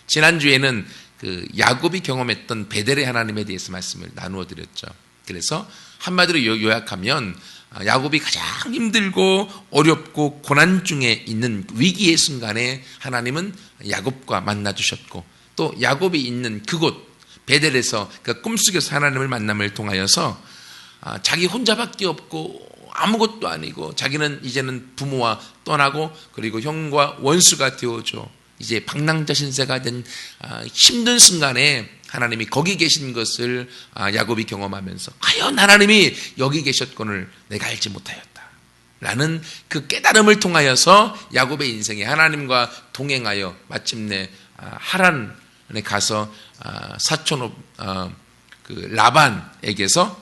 지난주에는 그 야곱이 경험했던 베델의 하나님에 대해서 말씀을 나누어 드렸죠. 그래서 한마디로 요약하면 야곱이 가장 힘들고 어렵고 고난 중에 있는 위기의 순간에 하나님은 야곱과 만나 주셨고, 또 야곱이 있는 그곳 베델에서 그 꿈속에서 하나님을 만남을 통하여서 자기 혼자밖에 없고 아무것도 아니고 자기는 이제는 부모와 떠나고 그리고 형과 원수가 되어줘 이제 방랑자 신세가 된 힘든 순간에 하나님이 거기 계신 것을 야곱이 경험하면서 과연 하나님이 여기 계셨건을 내가 알지 못하였다 라는 그 깨달음을 통하여서 야곱의 인생에 하나님과 동행하여 마침내 하란에 가서 사촌 그 라반에게서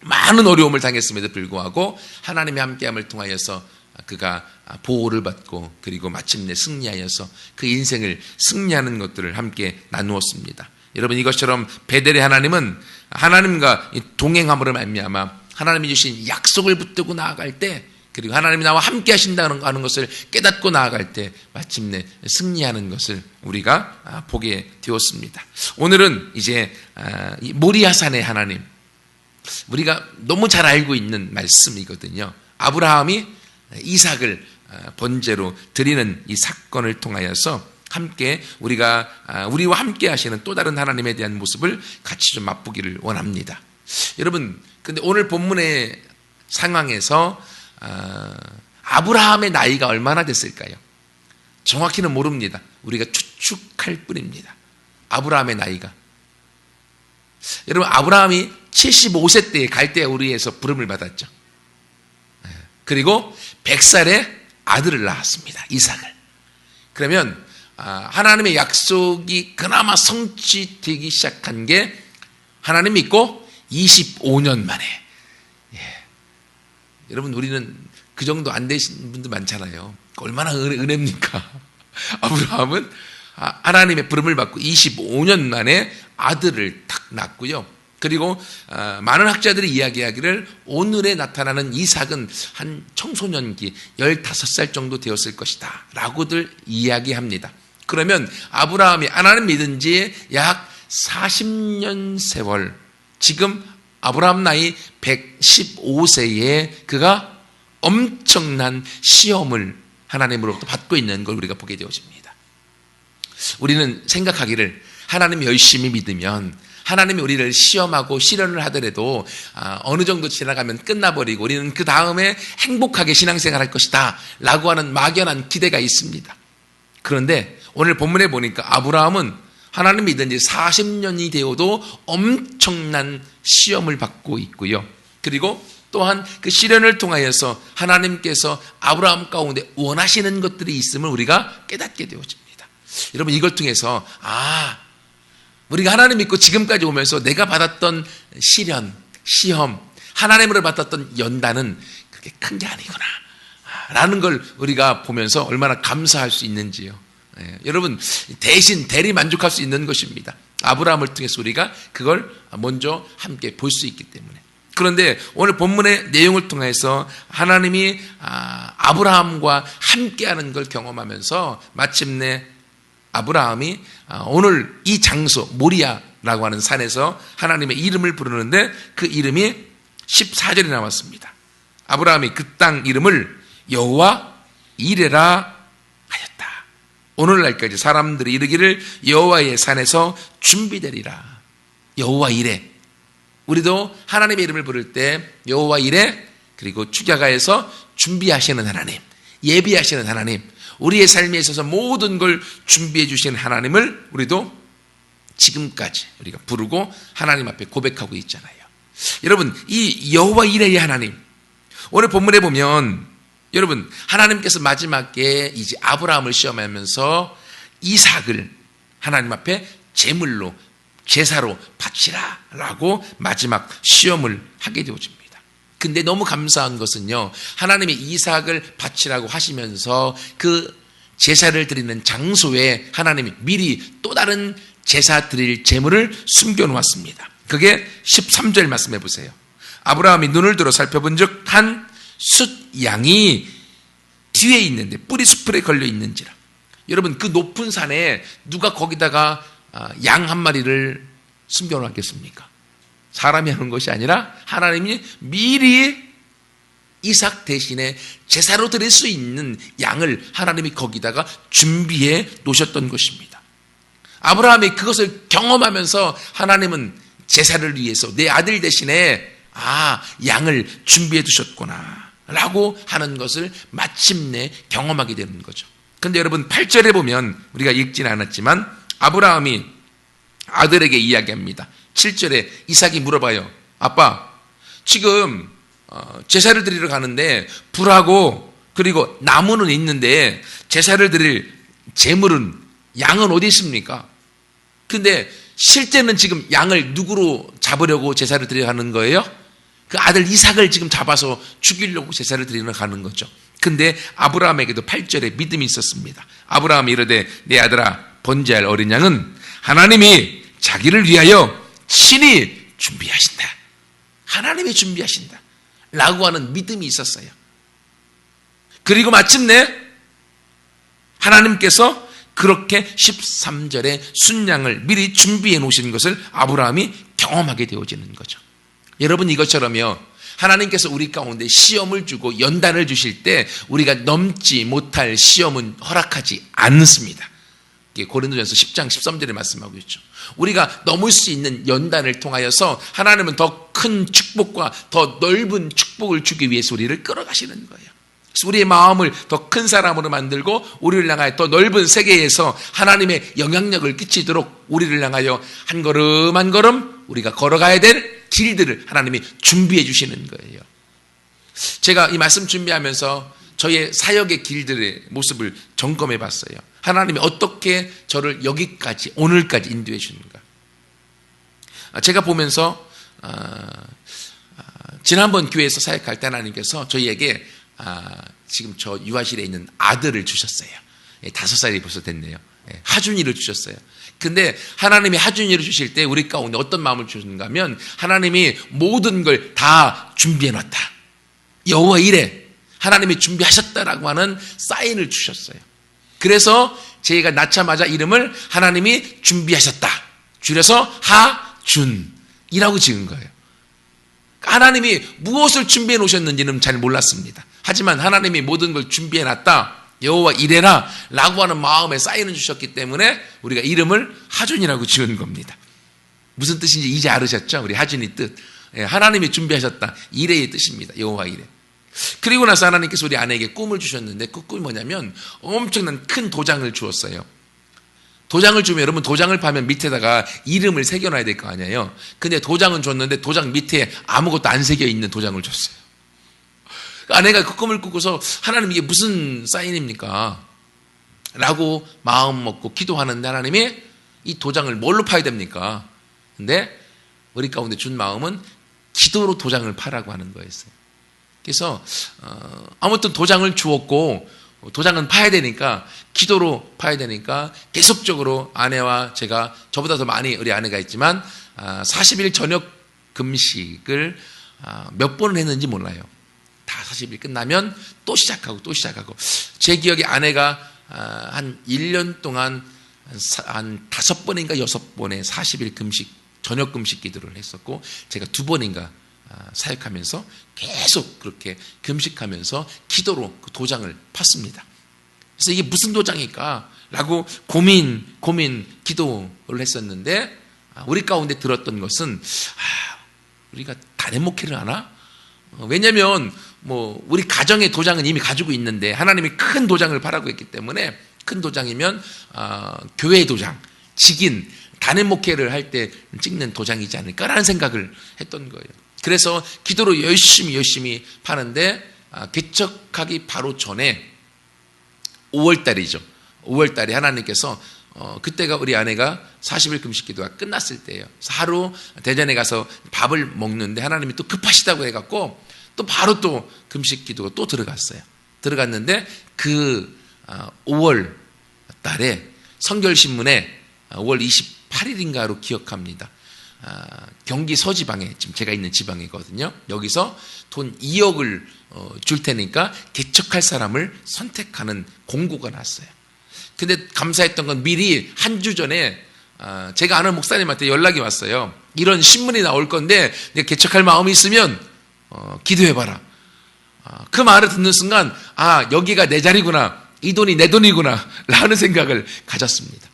많은 어려움을 당했음에도 불구하고 하나님의 함께함을 통하여서 그가 보호를 받고 그리고 마침내 승리하여서 그 인생을 승리하는 것들을 함께 나누었습니다. 여러분, 이것처럼 베델의 하나님은 하나님과 동행함으로 말미암아 하나님이 주신 약속을 붙들고 나아갈 때, 그리고 하나님이 나와 함께 하신다는 것을 깨닫고 나아갈 때 마침내 승리하는 것을 우리가 보게 되었습니다. 오늘은 이제 모리아산의 하나님, 우리가 너무 잘 알고 있는 말씀이거든요. 아브라함이 이삭을 번제로 드리는 이 사건을 통하여서 함께 우리와 함께 하시는 또 다른 하나님에 대한 모습을 같이 좀 맛보기를 원합니다. 여러분, 근데 오늘 본문의 상황에서 아브라함의 나이가 얼마나 됐을까요? 정확히는 모릅니다. 우리가 추측할 뿐입니다. 아브라함의 나이가. 여러분, 아브라함이 75세 때에 갈대우리에서 부름을 받았죠. 그리고 100살에 아들을 낳았습니다. 이삭을. 그러면 하나님의 약속이 그나마 성취되기 시작한 게 하나님 믿고 25년 만에. 여러분, 우리는 그 정도 안 되신 분들 많잖아요. 얼마나 은혜입니까? 아브라함은 하나님의 부름을 받고 25년 만에 아들을 딱 낳았고요. 그리고 많은 학자들이 이야기하기를 오늘에 나타나는 이삭은 한 청소년기 15살 정도 되었을 것이다 라고들 이야기합니다. 그러면 아브라함이 하나님 믿은 지 약 40년 세월, 지금 아브라함 나이 115세에 그가 엄청난 시험을 하나님으로부터 받고 있는 걸 우리가 보게 되어집니다. 우리는 생각하기를 하나님 열심히 믿으면 하나님이 우리를 시험하고 시련을 하더라도 어느 정도 지나가면 끝나버리고 우리는 그 다음에 행복하게 신앙생활 할 것이다 라고 하는 막연한 기대가 있습니다. 그런데 오늘 본문에 보니까 아브라함은 하나님 믿은 지 40년이 되어도 엄청난 시험을 받고 있고요. 그리고 또한 그 시련을 통하여서 하나님께서 아브라함 가운데 원하시는 것들이 있음을 우리가 깨닫게 되어집니다. 여러분, 이걸 통해서 우리가 하나님 믿고 지금까지 오면서 내가 받았던 시련, 시험, 하나님으로 받았던 연단은 그렇게 큰 게 아니구나 라는 걸 우리가 보면서 얼마나 감사할 수 있는지요. 여러분, 대신 대리 만족할 수 있는 것입니다. 아브라함을 통해서 우리가 그걸 먼저 함께 볼 수 있기 때문에. 그런데 오늘 본문의 내용을 통해서 하나님이 아브라함과 함께하는 걸 경험하면서 마침내 아브라함이 오늘 이 장소 모리아라고 하는 산에서 하나님의 이름을 부르는데 그 이름이 14절에 나왔습니다. 아브라함이 그 땅 이름을 여호와 이레라 하였다. 오늘날까지 사람들이 이르기를 여호와의 산에서 준비되리라. 여호와 이레. 우리도 하나님의 이름을 부를 때 여호와 이레, 그리고 축야가에서 준비하시는 하나님, 예비하시는 하나님, 우리의 삶에 있어서 모든 걸 준비해 주시는 하나님을 우리도 지금까지 우리가 부르고 하나님 앞에 고백하고 있잖아요. 여러분, 이 여호와 이레의 하나님, 오늘 본문에 보면 여러분, 하나님께서 마지막에 이제 아브라함을 시험하면서 이삭을 하나님 앞에 제물로, 제사로 바치라 라고 마지막 시험을 하게 되어집니다. 근데 너무 감사한 것은요, 하나님이 이삭을 바치라고 하시면서 그 제사를 드리는 장소에 하나님이 미리 또 다른 제사 드릴 제물을 숨겨놓았습니다. 그게 13절 말씀해 보세요. 아브라함이 눈을 들어 살펴본 즉 한 숫양이 뒤에 있는데, 뿌리 수풀에 걸려 있는지라 여러분, 그 높은 산에 누가 거기다가 양 한 마리를 숨겨놨겠습니까? 사람이 하는 것이 아니라 하나님이 미리 이삭 대신에 제사로 드릴 수 있는 양을 하나님이 거기다가 준비해 놓으셨던 것입니다. 아브라함이 그것을 경험하면서 하나님은 제사를 위해서 내 아들 대신에 양을 준비해 두셨구나 라고 하는 것을 마침내 경험하게 되는 거죠. 그런데 여러분, 8절에 보면 우리가 읽지는 않았지만 아브라함이 아들에게 이야기합니다. 7절에 이삭이 물어봐요. 아빠, 지금 제사를 드리러 가는데 불하고 그리고 나무는 있는데 제사를 드릴 제물은, 양은 어디 있습니까? 근데 실제는 지금 양을 누구로 잡으려고 제사를 드리러 가는 거예요? 그 아들 이삭을 지금 잡아서 죽이려고 제사를 드리러 가는 거죠. 근데 아브라함에게도 8절에 믿음이 있었습니다. 아브라함이 이르되 내 아들아, 번제할 어린 양은 하나님이 자기를 위하여 친히 준비하신다. 하나님이 준비하신다 라고 하는 믿음이 있었어요. 그리고 마침내 하나님께서 그렇게 13절에 순양을 미리 준비해 놓으신 것을 아브라함이 경험하게 되어지는 거죠. 여러분, 이것처럼요, 하나님께서 우리 가운데 시험을 주고 연단을 주실 때 우리가 넘지 못할 시험은 허락하지 않습니다. 고린도전서 10장 13절에 말씀하고 있죠. 우리가 넘을 수 있는 연단을 통하여서 하나님은 더 큰 축복과 더 넓은 축복을 주기 위해서 우리를 끌어가시는 거예요. 그래서 우리의 마음을 더 큰 사람으로 만들고 우리를 향하여 더 넓은 세계에서 하나님의 영향력을 끼치도록 우리를 향하여 한 걸음 한 걸음 우리가 걸어가야 될 길들을 하나님이 준비해 주시는 거예요. 제가 이 말씀 준비하면서 저의 사역의 길들의 모습을 점검해 봤어요. 하나님이 어떻게 저를 여기까지, 오늘까지 인도해 주는가. 제가 보면서 지난번 교회에서 사역할 때 하나님께서 저희에게 지금 저 유아실에 있는 아들을 주셨어요. 5살이 벌써 됐네요. 하준이를 주셨어요. 근데 하나님이 하준이를 주실 때 우리 가운데 어떤 마음을 주셨는가 하면 하나님이 모든 걸 다 준비해 놨다. 여호와 이래 하나님이 준비하셨다라고 하는 사인을 주셨어요. 그래서 제가 낳자마자 이름을 하나님이 준비하셨다, 줄여서 하준이라고 지은 거예요. 하나님이 무엇을 준비해 놓으셨는지는 잘 몰랐습니다. 하지만 하나님이 모든 걸 준비해 놨다, 여호와 이래라 라고 하는 마음에 사인을 주셨기 때문에 우리가 이름을 하준이라고 지은 겁니다. 무슨 뜻인지 이제 알으셨죠? 우리 하준이 뜻. 하나님이 준비하셨다, 이래의 뜻입니다. 여호와 이래. 그리고 나서 하나님께서 우리 아내에게 꿈을 주셨는데 그 꿈이 뭐냐면 엄청난 큰 도장을 주었어요. 도장을 주면 여러분, 도장을 파면 밑에다가 이름을 새겨놔야 될 거 아니에요. 근데 도장은 줬는데 도장 밑에 아무것도 안 새겨 있는 도장을 줬어요. 아내가 그 꿈을 꾸고서 하나님 이게 무슨 사인입니까? 라고 마음 먹고 기도하는데 하나님이 이 도장을 뭘로 파야 됩니까? 근데 우리 가운데 준 마음은 기도로 도장을 파라고 하는 거였어요. 그래서 아무튼 도장을 주었고 도장은 파야 되니까, 기도로 파야 되니까 계속적으로 아내와 제가, 저보다 더 많이 우리 아내가 있지만 40일 저녁 금식을 몇 번을 했는지 몰라요. 다 40일 끝나면 또 시작하고 또 시작하고. 제 기억에 아내가 한 1년 동안 한 5번인가 6번의 40일 금식, 저녁 금식 기도를 했었고, 제가 2번인가 사역하면서 계속 그렇게 금식하면서 기도로 그 도장을 팠습니다. 그래서 이게 무슨 도장일까? 라고 고민 기도를 했었는데, 우리 가운데 들었던 것은 우리가 단임 목회를 하나? 왜냐면 우리 가정의 도장은 이미 가지고 있는데 하나님이 큰 도장을 파라고 했기 때문에, 큰 도장이면 교회의 도장, 직인, 단임 목회를 할 때 찍는 도장이지 않을까라는 생각을 했던 거예요. 그래서 기도로 열심히 파는데 개척하기 바로 전에 5월달이죠. 5월달에 하나님께서 그때가 우리 아내가 40일 금식 기도가 끝났을 때예요. 그래서 하루 대전에 가서 밥을 먹는데 하나님이 또 급하시다고 해갖고 또 바로 또 금식 기도가 또 들어갔어요. 들어갔는데 그 5월 달에 성결신문에 5월 28일인가로 기억합니다. 경기 서지방에, 지금 제가 있는 지방이거든요. 여기서 돈 2억을 줄 테니까 개척할 사람을 선택하는 공고가 났어요. 근데 감사했던 건 미리 한 주 전에 제가 아는 목사님한테 연락이 왔어요. 이런 신문이 나올 건데 내가 개척할 마음이 있으면 기도해봐라. 그 말을 듣는 순간 여기가 내 자리구나, 이 돈이 내 돈이구나 라는 생각을 가졌습니다.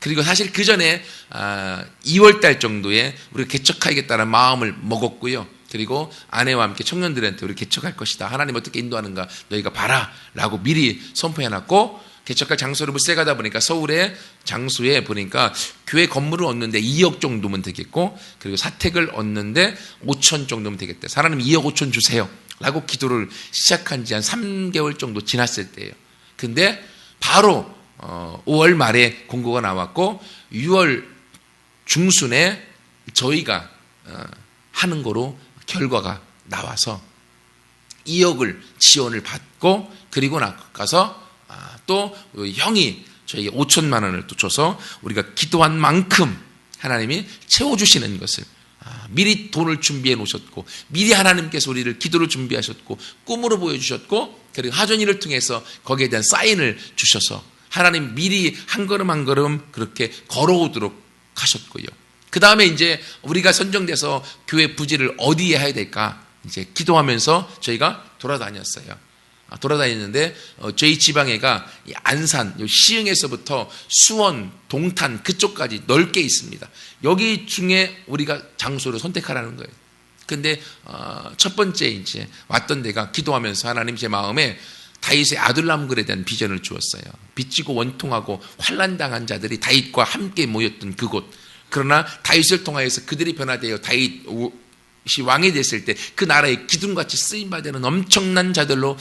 그리고 사실 그 전에 2월달 정도에 우리가 개척하겠다는 마음을 먹었고요. 그리고 아내와 함께 청년들한테 우리 개척할 것이다, 하나님 어떻게 인도하는가 너희가 봐라 라고 미리 선포해놨고, 개척할 장소를 물세 가다 보니까 서울의 장소에 보니까 교회 건물을 얻는데 2억 정도면 되겠고, 그리고 사택을 얻는데 5천 정도면 되겠대. 하나님 2억 5천 주세요 라고 기도를 시작한 지 한 3개월 정도 지났을 때예요. 근데 바로 5월 말에 공고가 나왔고 6월 중순에 저희가 하는 거로 결과가 나와서 2억을 지원을 받고, 그리고 나가서 또 형이 저에게 5천만 원을 또 줘서 우리가 기도한 만큼 하나님이 채워주시는 것을 미리 돈을 준비해 놓으셨고, 미리 하나님께서 우리를 기도를 준비하셨고 꿈으로 보여주셨고, 그리고 하전이를 통해서 거기에 대한 사인을 주셔서 하나님 미리 한 걸음 한 걸음 그렇게 걸어오도록 하셨고요. 그 다음에 이제 우리가 선정돼서 교회 부지를 어디에 해야 될까 이제 기도하면서 저희가 돌아다녔어요. 돌아다니는데 저희 지방에가 안산, 시흥에서부터 수원, 동탄 그쪽까지 넓게 있습니다. 여기 중에 우리가 장소를 선택하라는 거예요. 근데 첫 번째 이제 왔던 데가 기도하면서 하나님 제 마음에 다윗의 아둘람굴에 대한 비전을 주었어요. 빚지고 원통하고 환난당한 자들이 다윗과 함께 모였던 그곳. 그러나 다윗을 통하여서 그들이 변화되어 다윗이 왕이 됐을 때 그 나라의 기둥같이 쓰임받는 엄청난 자들로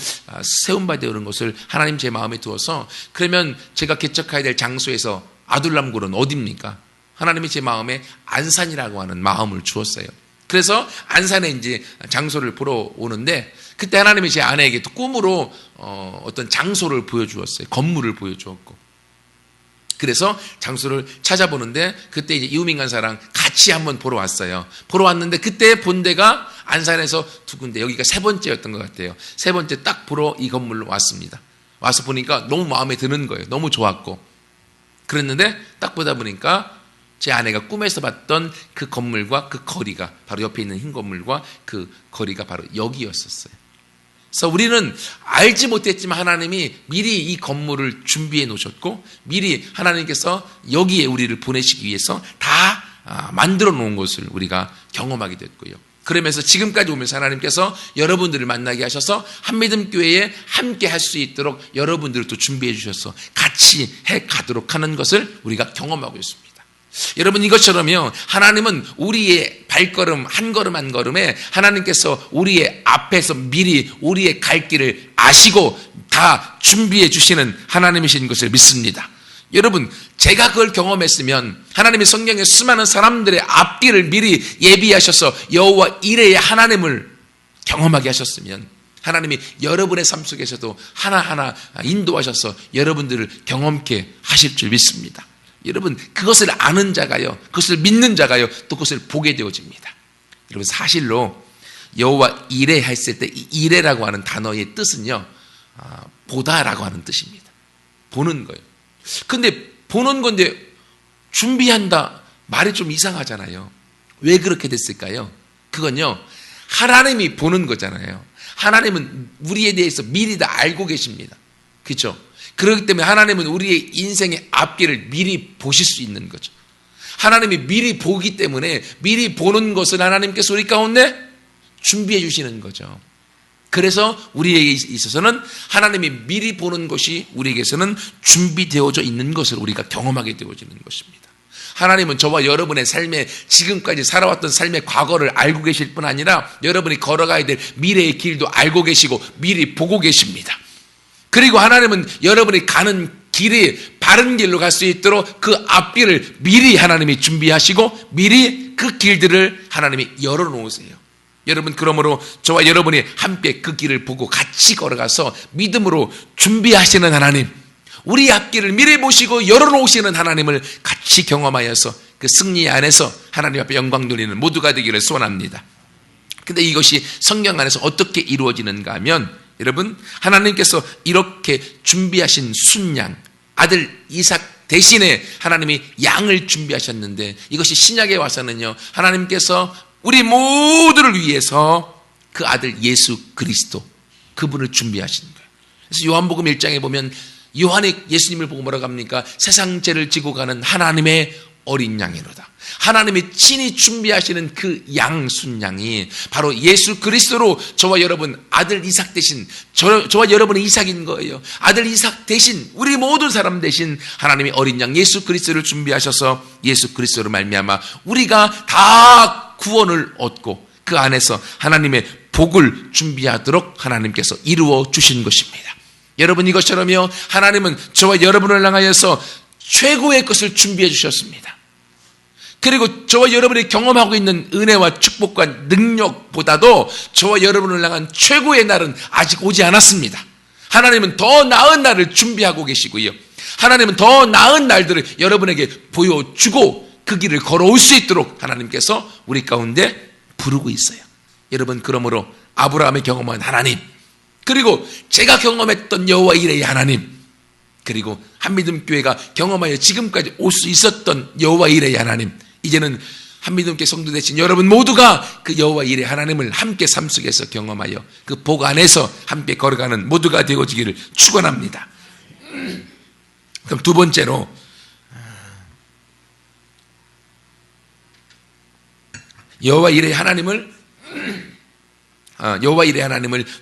세움받는 것을 하나님 제 마음에 두어서, 그러면 제가 개척해야 될 장소에서 아둘람굴은 어디입니까? 하나님이 제 마음에 안산이라고 하는 마음을 주었어요. 그래서 안산에 이제 장소를 보러 오는데, 그때 하나님이 제 아내에게 또 꿈으로 어떤 장소를 보여주었어요. 건물을 보여주었고. 그래서 장소를 찾아보는데 그때 이제 이우민간 사랑 같이 한번 보러 왔어요. 보러 왔는데 그때 본 데가 안산에서 두 군데, 여기가 세 번째였던 것 같아요. 세 번째 딱 보러 이 건물로 왔습니다. 와서 보니까 너무 마음에 드는 거예요. 너무 좋았고. 그랬는데 딱 보다 보니까 제 아내가 꿈에서 봤던 그 건물과 그 거리가 바로 옆에 있는 흰 건물과 그 거리가 바로 여기였었어요. 그래서 우리는 알지 못했지만 하나님이 미리 이 건물을 준비해 놓으셨고, 미리 하나님께서 여기에 우리를 보내시기 위해서 다 만들어 놓은 것을 우리가 경험하게 됐고요. 그러면서 지금까지 오면서 하나님께서 여러분들을 만나게 하셔서 한미듬교회에 함께 할 수 있도록 여러분들을 또 준비해 주셔서 같이 해 가도록 하는 것을 우리가 경험하고 있습니다. 여러분, 이것처럼요, 하나님은 우리의 발걸음 한 걸음 한 걸음에 하나님께서 우리의 앞에서 미리 우리의 갈 길을 아시고 다 준비해 주시는 하나님이신 것을 믿습니다. 여러분, 제가 그걸 경험했으면 하나님이 성경에 수많은 사람들의 앞길을 미리 예비하셔서 여호와 이레의 하나님을 경험하게 하셨으면 하나님이 여러분의 삶 속에서도 하나하나 인도하셔서 여러분들을 경험케 하실 줄 믿습니다. 여러분, 그것을 아는 자가요, 그것을 믿는 자가요, 또 그것을 보게 되어집니다. 여러분, 사실로 여호와 이레 했을 때 이 이레라고 하는 단어의 뜻은요, 보다라고 하는 뜻입니다. 보는 거예요. 근데 보는 건데 준비한다 말이 좀 이상하잖아요. 왜 그렇게 됐을까요? 그건요, 하나님이 보는 거잖아요. 하나님은 우리에 대해서 미리 다 알고 계십니다. 그렇죠? 그렇기 때문에 하나님은 우리의 인생의 앞길을 미리 보실 수 있는 거죠. 하나님이 미리 보기 때문에 미리 보는 것을 하나님께서 우리 가운데 준비해 주시는 거죠. 그래서 우리에게 있어서는 하나님이 미리 보는 것이 우리에게서는 준비되어져 있는 것을 우리가 경험하게 되어지는 것입니다. 하나님은 저와 여러분의 삶에 지금까지 살아왔던 삶의 과거를 알고 계실 뿐 아니라 여러분이 걸어가야 될 미래의 길도 알고 계시고 미리 보고 계십니다. 그리고 하나님은 여러분이 가는 길이 바른 길로 갈 수 있도록 그 앞길을 미리 하나님이 준비하시고 미리 그 길들을 하나님이 열어놓으세요. 여러분, 그러므로 저와 여러분이 함께 그 길을 보고 같이 걸어가서 믿음으로 준비하시는 하나님, 우리 앞길을 미리 보시고 열어놓으시는 하나님을 같이 경험하여서 그 승리 안에서 하나님 앞에 영광 돌리는 모두가 되기를 소원합니다. 근데 이것이 성경 안에서 어떻게 이루어지는가 하면, 여러분, 하나님께서 이렇게 준비하신 순양, 아들 이삭 대신에 하나님이 양을 준비하셨는데, 이것이 신약에 와서는요, 하나님께서 우리 모두를 위해서 그 아들 예수 그리스도, 그분을 준비하신 거예요. 그래서 요한복음 1장에 보면 요한이 예수님을 보고 뭐라고 합니까? 세상 죄를 지고 가는 하나님의 어린 양이로다. 하나님이 친히 준비하시는 그 양순양이 바로 예수 그리스도로 저와 여러분 아들 이삭 대신, 저와 여러분의 이삭인 거예요. 아들 이삭 대신, 우리 모든 사람 대신 하나님이 어린 양 예수 그리스도를 준비하셔서 예수 그리스도로 말미암아 우리가 다 구원을 얻고 그 안에서 하나님의 복을 준비하도록 하나님께서 이루어 주신 것입니다. 여러분, 이것처럼요, 하나님은 저와 여러분을 향하여서 최고의 것을 준비해 주셨습니다. 그리고 저와 여러분이 경험하고 있는 은혜와 축복과 능력보다도 저와 여러분을 향한 최고의 날은 아직 오지 않았습니다. 하나님은 더 나은 날을 준비하고 계시고요, 하나님은 더 나은 날들을 여러분에게 보여주고 그 길을 걸어올 수 있도록 하나님께서 우리 가운데 부르고 있어요. 여러분, 그러므로 아브라함이 경험한 하나님, 그리고 제가 경험했던 여호와 이레의 하나님, 그리고 한미듬교회가 경험하여 지금까지 올 수 있었던 여호와 이레의 하나님, 이제는 한미듬교회 성도 되신 여러분 모두가 그 여호와 이레 하나님을 함께 삶 속에서 경험하여 그 복 안에서 함께 걸어가는 모두가 되어지기를 축원합니다. 그럼 두 번째로, 여호와 이레 하나님을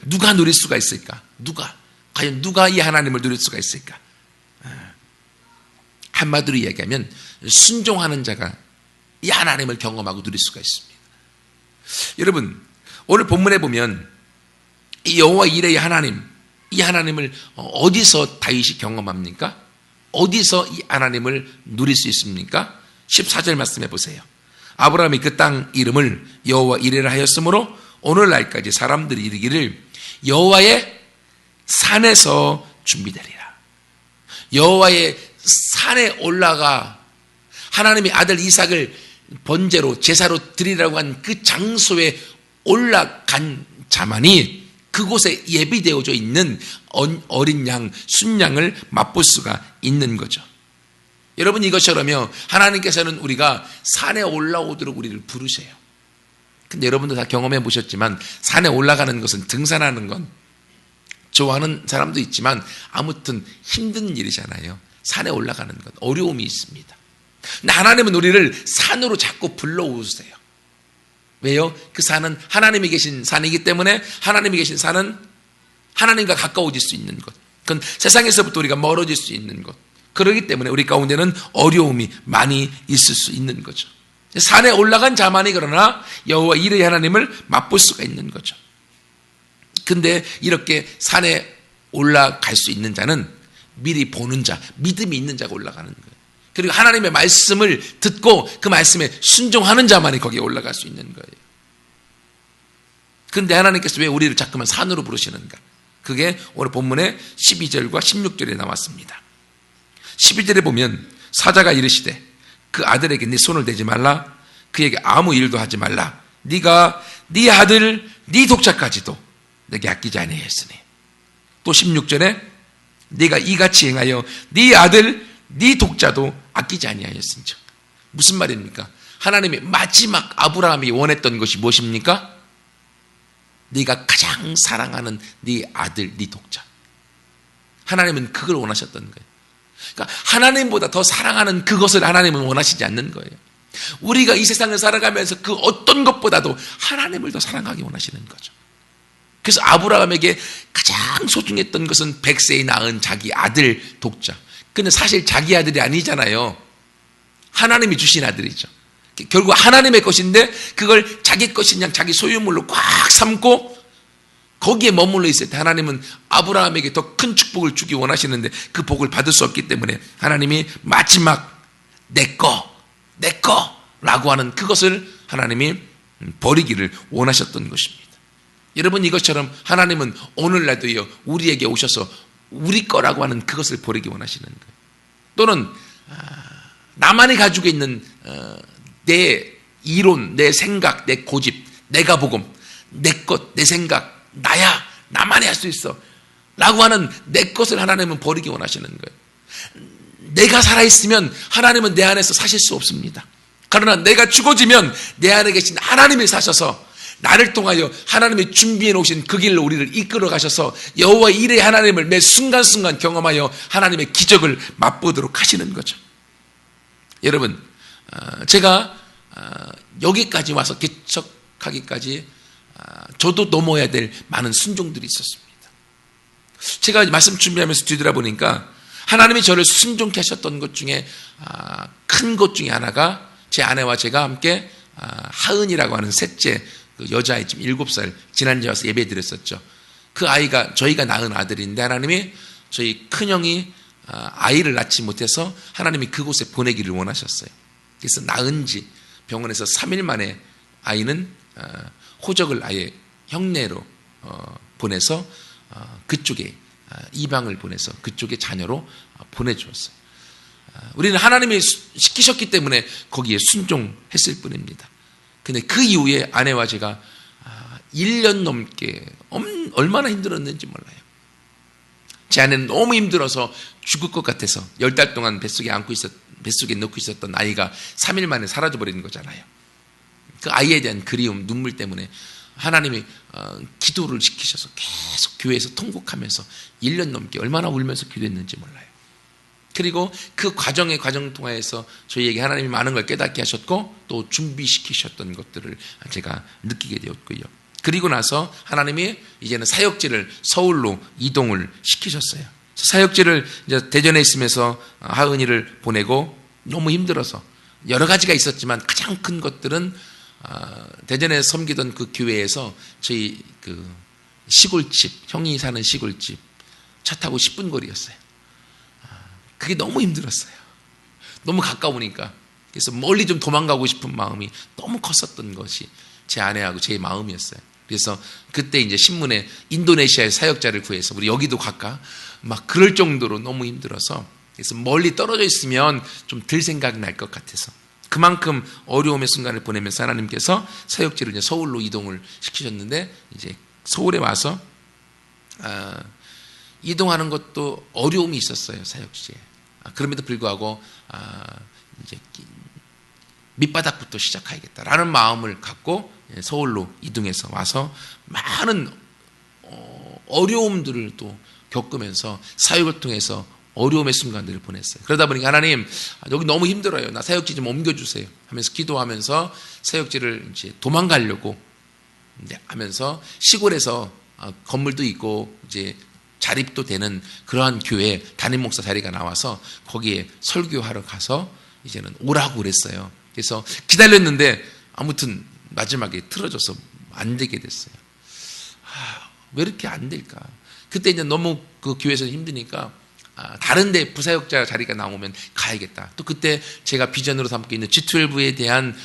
누가 누릴 수가 있을까? 과연 누가 이 하나님을 누릴 수가 있을까? 한마디로 이야기하면 순종하는 자가 이 하나님을 경험하고 누릴 수가 있습니다. 여러분, 오늘 본문에 보면 이 여호와 이레의 하나님, 이 하나님을 어디서 다윗이 경험합니까? 어디서 이 하나님을 누릴 수 있습니까? 14절 말씀해 보세요. 아브라함이 그 땅 이름을 여호와 이레라 하였으므로 오늘날까지 사람들이 이르기를 여호와의 산에서 준비되리라. 여호와의 산에 올라가 하나님이 아들 이삭을 번제로 제사로 드리라고 한 그 장소에 올라간 자만이 그곳에 예비되어져 있는 어린 양, 순양을 맛볼 수가 있는 거죠. 여러분, 이것처럼요, 하나님께서는 우리가 산에 올라오도록 우리를 부르세요. 근데 여러분도 다 경험해 보셨지만 산에 올라가는 것은, 등산하는 건 좋아하는 사람도 있지만 아무튼 힘든 일이잖아요. 산에 올라가는 건 어려움이 있습니다. 근데 하나님은 우리를 산으로 자꾸 불러오세요. 왜요? 그 산은 하나님이 계신 산이기 때문에, 하나님이 계신 산은 하나님과 가까워질 수 있는 것, 그건 세상에서부터 우리가 멀어질 수 있는 것, 그렇기 때문에 우리 가운데는 어려움이 많이 있을 수 있는 거죠. 산에 올라간 자만이 그러나 여호와 이레의 하나님을 맛볼 수가 있는 거죠. 근데 이렇게 산에 올라갈 수 있는 자는 미리 보는 자, 믿음이 있는 자가 올라가는 거예요. 그리고 하나님의 말씀을 듣고 그 말씀에 순종하는 자만이 거기에 올라갈 수 있는 거예요. 그런데 하나님께서 왜 우리를 자꾸만 산으로 부르시는가? 그게 오늘 본문의 12절과 16절에 나왔습니다. 12절에 보면 사자가 이르시되 그 아들에게 네 손을 대지 말라, 그에게 아무 일도 하지 말라, 네가 네 아들 네 독자까지도 내게 아끼지 아니하였으니. 또 16절에 네가 이같이 행하여 네 아들 네 독자도 아끼지 아니하였은즉. 무슨 말입니까? 하나님이 마지막 아브라함이 원했던 것이 무엇입니까? 네가 가장 사랑하는 네 아들 네 독자. 하나님은 그걸 원하셨던 거예요. 그러니까 하나님보다 더 사랑하는 그것을 하나님은 원하시지 않는 거예요. 우리가 이 세상을 살아가면서 그 어떤 것보다도 하나님을 더 사랑하기 원하시는 거죠. 그래서 아브라함에게 가장 소중했던 것은 100세에 낳은 자기 아들 독자. 근데 사실 자기 아들이 아니잖아요. 하나님이 주신 아들이죠. 결국 하나님의 것인데 그걸 자기 것인 양 자기 소유물로 꽉 삼고 거기에 머물러 있을 때 하나님은 아브라함에게 더 큰 축복을 주기 원하시는데 그 복을 받을 수 없기 때문에 하나님이 마지막 내 거라고 하는 그것을 하나님이 버리기를 원하셨던 것입니다. 여러분, 이것처럼 하나님은 오늘날도요, 우리에게 오셔서 우리 거라고 하는 그것을 버리기 원하시는 거예요. 또는 나만이 가지고 있는 내 이론, 내 생각, 내 고집, 내가 복음, 내 것, 내 생각, 나야, 나만이 할 수 있어 라고 하는 내 것을 하나님은 버리기 원하시는 거예요. 내가 살아있으면 하나님은 내 안에서 사실 수 없습니다. 그러나 내가 죽어지면 내 안에 계신 하나님이 사셔서 나를 통하여 하나님이 준비해 놓으신 그 길로 우리를 이끌어 가셔서 여호와 일의 하나님을 매 순간순간 경험하여 하나님의 기적을 맛보도록 하시는 거죠. 여러분, 제가 여기까지 와서 개척하기까지 저도 넘어야 될 많은 순종들이 있었습니다. 제가 말씀 준비하면서 뒤돌아보니까 하나님이 저를 순종케 하셨던 것 중에 큰 것 중에 하나가 제 아내와 제가 함께 하은이라고 하는 셋째 그 여자아이 지금 7살 지난주에 와서 예배 드렸었죠. 그 아이가 저희가 낳은 아들인데 하나님이 저희 큰형이 아이를 낳지 못해서 하나님이 그곳에 보내기를 원하셨어요. 그래서 낳은 지 병원에서 3일 만에 아이는 호적을 아예 형내로 보내서 그쪽에 이방을 보내서 그쪽에 자녀로 보내주었어요. 우리는 하나님이 시키셨기 때문에 거기에 순종했을 뿐입니다. 근데 그 이후에 아내와 제가 1년 넘게 얼마나 힘들었는지 몰라요. 제 아내는 너무 힘들어서 죽을 것 같아서 10달 동안 뱃속에 넣고 있었던 아이가 3일 만에 사라져버리는 거잖아요. 그 아이에 대한 그리움, 눈물 때문에 하나님이 기도를 시키셔서 계속 교회에서 통곡하면서 1년 넘게 얼마나 울면서 기도했는지 몰라요. 그리고 그 과정 통하여서 저희에게 하나님이 많은 걸 깨닫게 하셨고 또 준비시키셨던 것들을 제가 느끼게 되었고요. 그리고 나서 하나님이 이제는 사역지를 서울로 이동을 시키셨어요. 사역지를 이제 대전에 있으면서 하은이를 보내고 너무 힘들어서 여러 가지가 있었지만 가장 큰 것들은 대전에 섬기던 그 교회에서 저희 그 시골집, 형이 사는 시골집 차 타고 10분 거리였어요. 그게 너무 힘들었어요. 너무 가까우니까. 그래서 멀리 좀 도망가고 싶은 마음이 너무 컸었던 것이 제 아내하고 제 마음이었어요. 그래서 그때 이제 신문에 인도네시아의 사역자를 구해서 우리 여기도 갈까? 막 그럴 정도로 너무 힘들어서 그래서 멀리 떨어져 있으면 좀 덜 생각이 날 것 같아서 그만큼 어려움의 순간을 보내면서 하나님께서 사역지를 이제 서울로 이동을 시키셨는데 이제 서울에 와서 이동하는 것도 어려움이 있었어요. 사역지에. 그럼에도 불구하고 이제 밑바닥부터 시작해야겠다라는 마음을 갖고 서울로 이동해서 와서 많은 어려움들을 또 겪으면서 사역을 통해서 어려움의 순간들을 보냈어요. 그러다 보니까 하나님 여기 너무 힘들어요. 나 사역지 좀 옮겨주세요 하면서 기도하면서 사역지를 이제 도망가려고 이제 하면서 시골에서 건물도 있고 이제 자립도 되는 그러한 교회 담임 목사 자리가 나와서 거기에 설교하러 가서 이제는 오라고 그랬어요. 그래서 기다렸는데 아무튼 마지막에 틀어져서 안 되게 됐어요. 왜 이렇게 안 될까? 그때 이제 너무 그 교회에서 힘드니까 다른 데 부사역자 자리가 나오면 가야겠다. 또 그때 제가 비전으로 삼고 있는 G12에 대한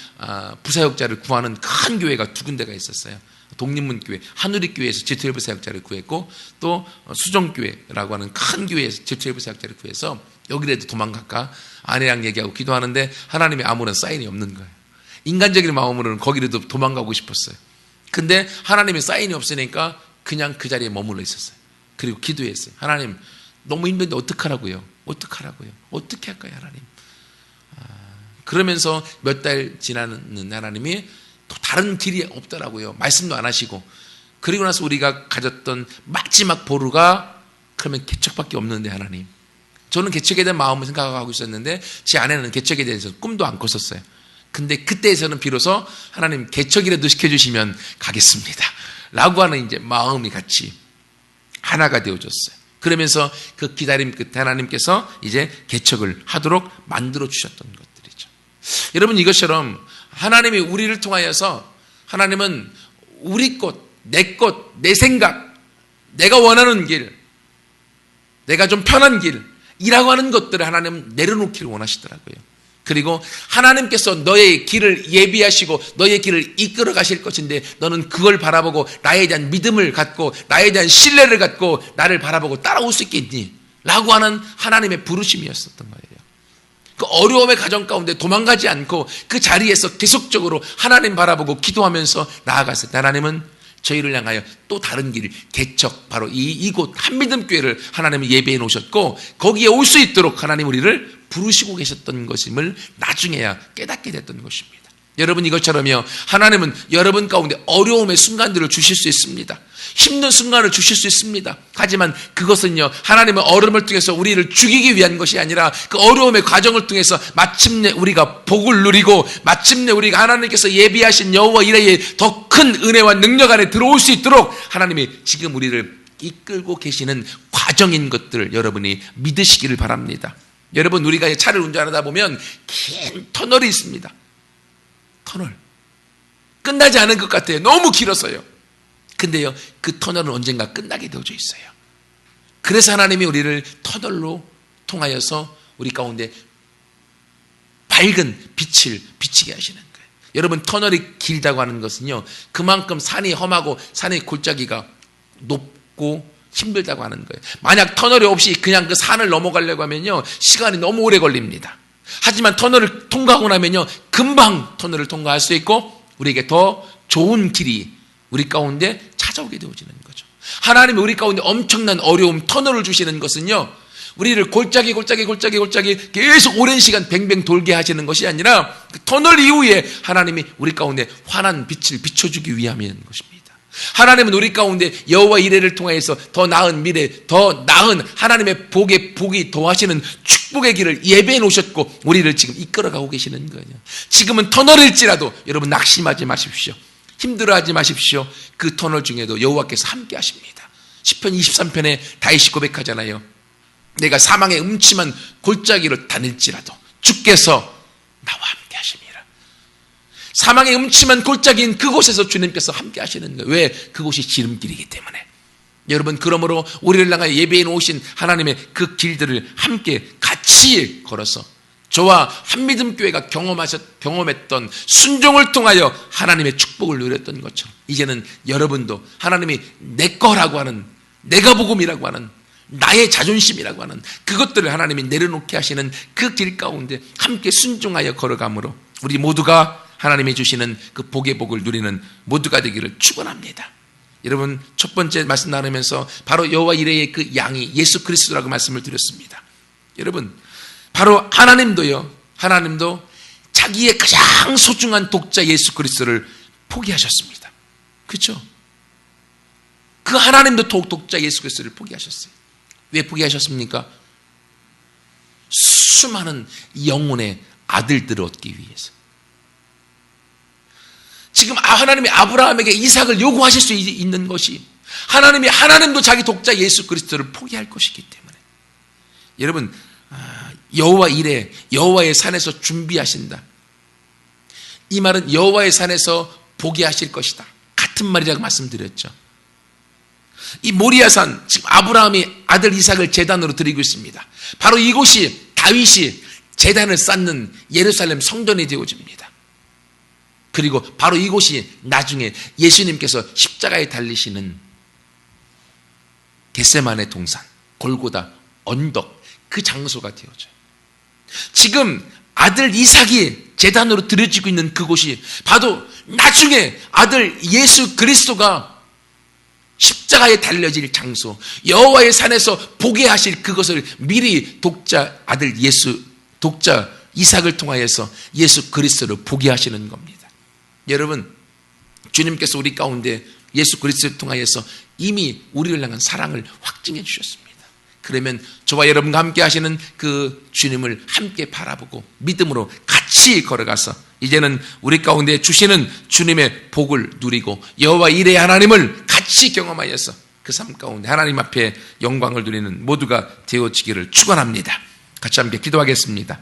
부사역자를 구하는 큰 교회가 두 군데가 있었어요. 독립문교회, 하누리교회에서 G12 사역자를 구했고 또 수정교회라고 하는 큰 교회에서 G12 사역자를 구해서 여기라도 도망갈까? 아내랑 얘기하고 기도하는데 하나님의 아무런 사인이 없는 거예요. 인간적인 마음으로는 거기라도 도망가고 싶었어요. 근데 하나님의 사인이 없으니까 그냥 그 자리에 머물러 있었어요. 그리고 기도했어요. 하나님 너무 힘든데 어떡하라고요? 어떻게 할까요 하나님? 그러면서 몇 달 지나는 하나님이 또 다른 길이 없더라고요. 말씀도 안 하시고. 그리고 나서 우리가 가졌던 마지막 보루가 그러면 개척밖에 없는데 하나님. 저는 개척에 대한 마음을 생각하고 있었는데 제 아내는 개척에 대해서 꿈도 안 꿨었어요. 근데 그때에서는 비로소 하나님 개척이라도 시켜주시면 가겠습니다 라고 하는 이제 마음이 같이 하나가 되어졌어요. 그러면서 그 기다림 끝에 하나님께서 이제 개척을 하도록 만들어 주셨던 것들이죠. 여러분 이것처럼 하나님이 우리를 통하여서 하나님은 우리 것, 내 생각, 내가 원하는 길, 내가 좀 편한 길이라고 하는 것들을 하나님은 내려놓기를 원하시더라고요. 그리고 하나님께서 너의 길을 예비하시고 너의 길을 이끌어 가실 것인데 너는 그걸 바라보고 나에 대한 믿음을 갖고 나에 대한 신뢰를 갖고 나를 바라보고 따라올 수 있겠니? 라고 하는 하나님의 부르심이었었던 거예요. 그 어려움의 가정 가운데 도망가지 않고 그 자리에서 계속적으로 하나님 바라보고 기도하면서 나아갔을 때 하나님은 저희를 향하여 또 다른 길, 개척, 바로 이곳 한미듬교회를 하나님이 예배해 놓으셨고 거기에 올 수 있도록 하나님 우리를 부르시고 계셨던 것임을 나중에야 깨닫게 됐던 것입니다. 여러분, 이것처럼요, 하나님은 여러분 가운데 어려움의 순간들을 주실 수 있습니다. 힘든 순간을 주실 수 있습니다. 하지만 그것은요, 하나님의 어려움을 통해서 우리를 죽이기 위한 것이 아니라 그 어려움의 과정을 통해서 마침내 우리가 복을 누리고 마침내 우리가 하나님께서 예비하신 여호와 이레의 더 큰 은혜와 능력 안에 들어올 수 있도록 하나님이 지금 우리를 이끌고 계시는 과정인 것들을 여러분이 믿으시기를 바랍니다. 여러분, 우리가 차를 운전하다 보면 긴 터널이 있습니다. 터널. 끝나지 않은 것 같아요. 너무 길어서요. 근데요, 그 터널은 언젠가 끝나게 되어져 있어요. 그래서 하나님이 우리를 터널로 통하여서 우리 가운데 밝은 빛을 비치게 하시는 거예요. 여러분, 터널이 길다고 하는 것은요, 그만큼 산이 험하고 산의 골짜기가 높고 힘들다고 하는 거예요. 만약 터널이 없이 그냥 그 산을 넘어가려고 하면요, 시간이 너무 오래 걸립니다. 하지만 터널을 통과하고 나면요, 금방 터널을 통과할 수 있고 우리에게 더 좋은 길이 우리 가운데 찾아오게 되어지는 거죠. 하나님이 우리 가운데 엄청난 어려움, 터널을 주시는 것은요, 우리를 골짜기 계속 오랜 시간 뱅뱅 돌게 하시는 것이 아니라 그 터널 이후에 하나님이 우리 가운데 환한 빛을 비춰주기 위함인 것입니다. 하나님은 우리 가운데 여호와 이레를 통해서 더 나은 미래, 더 나은 하나님의 복이 더하시는 축복의 길을 예배해 놓으셨고 우리를 지금 이끌어가고 계시는 거예요. 지금은 터널일지라도 여러분 낙심하지 마십시오. 힘들어하지 마십시오. 그 터널 중에도 여호와께서 함께 하십니다. 시편 23편에 다윗이 고백하잖아요. 내가 사망의 음침한 골짜기를 다닐지라도 주께서 나와 함께 하십니다. 사망의 음침한 골짜기인 그곳에서 주님께서 함께 하시는 거예요. 왜? 그곳이 지름길이기 때문에. 여러분, 그러므로 우리를 향하여 예배해 놓으신 하나님의 그 길들을 함께 같이 걸어서 저와 한미듬교회가 경험했던 순종을 통하여 하나님의 축복을 누렸던 것처럼 이제는 여러분도 하나님이 내 거라고 하는, 내가 복음이라고 하는, 나의 자존심이라고 하는 그것들을 하나님이 내려놓게 하시는 그 길 가운데 함께 순종하여 걸어감으로 우리 모두가 하나님이 주시는 그 복의 복을 누리는 모두가 되기를 축원합니다. 여러분, 첫 번째 말씀 나누면서 바로 여호와 이레의 그 양이 예수 그리스도라고 말씀을 드렸습니다. 여러분, 바로 하나님도 자기의 가장 소중한 독자 예수 그리스도를 포기하셨습니다. 그렇죠? 그 하나님도 독자 예수 그리스도를 포기하셨어요. 왜 포기하셨습니까? 수많은 영혼의 아들들을 얻기 위해서. 지금 하나님이 아브라함에게 이삭을 요구하실 수 있는 것이 하나님도 자기 독자 예수 그리스도를 포기할 것이기 때문에. 여러분, 여호와 이레, 여호와의 산에서 준비하신다. 이 말은 여호와의 산에서 보게 하실 것이다. 같은 말이라고 말씀드렸죠. 이 모리아산, 지금 아브라함이 아들 이삭을 제단으로 드리고 있습니다. 바로 이곳이 다윗이 제단을 쌓는 예루살렘 성전이 되어집니다. 그리고 바로 이곳이 나중에 예수님께서 십자가에 달리시는 겟세마네 동산, 골고다 언덕, 그 장소가 되어져요. 지금 아들 이삭이 제단으로 드려지고 있는 그곳이 바로 나중에 아들 예수 그리스도가 십자가에 달려질 장소, 여호와의 산에서 보게 하실 그것을 미리 독자 이삭을 통하여서 예수 그리스도를 보게 하시는 겁니다. 여러분, 주님께서 우리 가운데 예수 그리스도를 통하여서 이미 우리를 향한 사랑을 확증해 주셨습니다. 그러면 저와 여러분과 함께 하시는 그 주님을 함께 바라보고 믿음으로 같이 걸어가서 이제는 우리 가운데 주시는 주님의 복을 누리고 여호와 이레의 하나님을 같이 경험하여서 그 삶 가운데 하나님 앞에 영광을 누리는 모두가 되어지기를 축원합니다. 같이 함께 기도하겠습니다.